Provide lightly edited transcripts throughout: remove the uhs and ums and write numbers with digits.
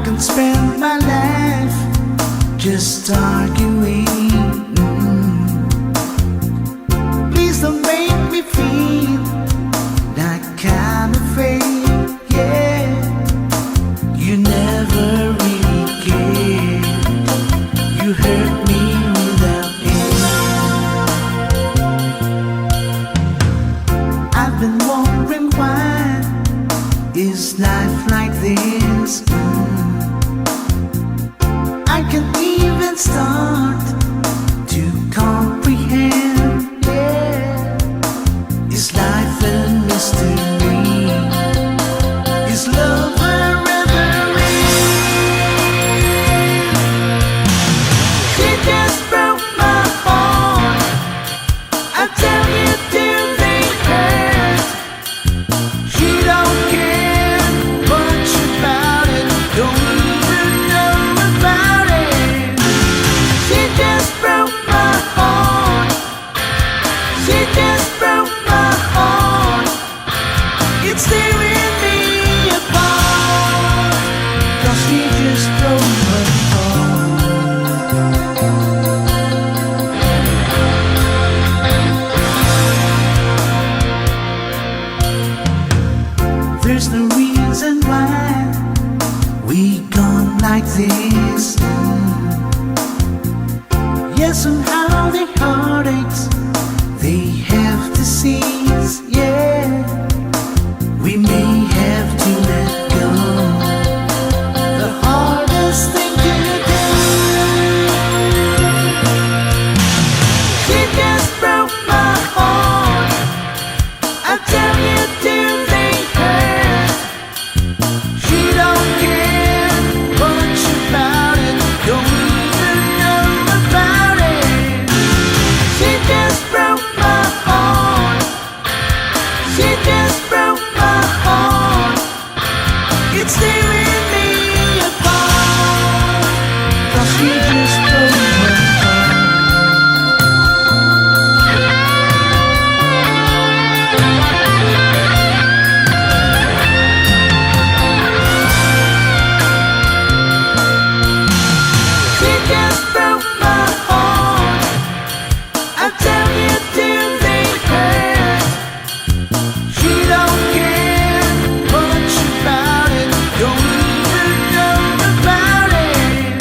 can spend my life just arguing. Please don't make me feel that kind of fate. Yeah, you never really cared. You hurt me without end. I've been wondering why is life like this? I can't even start to comprehend. Yeah, is life a mystery? Is love a reverie? She just broke my heart. I tell you till they hurt. She don't care much about it, don't even know about it. She just broke my heart. She just broke my heart. It's tearing me apart, 'cause she just broke my heart. There's no reason why we gone like this. Yes, somehow the heartaches, they have disease. Yeah, we may have to let go. The hardest thing to do. She just broke my heart. I tell you till they hurt. She don't care much about it, don't even know about it. She just broke my heart. She just broke my heart. It's tearing me apart, 'cause she just broke my heart. She just broke my heart. I tell you till they hurt. She don't care much about it, don't even know about it.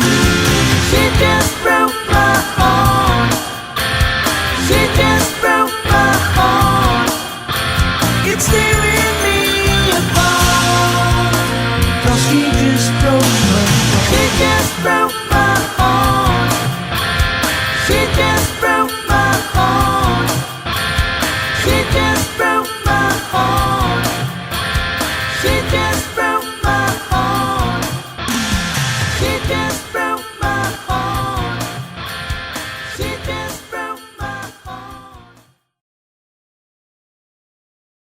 She just broke my heart. She just broke my heart. It's tearing me apart, 'cause she just broke my heart. She just broke my heart. She just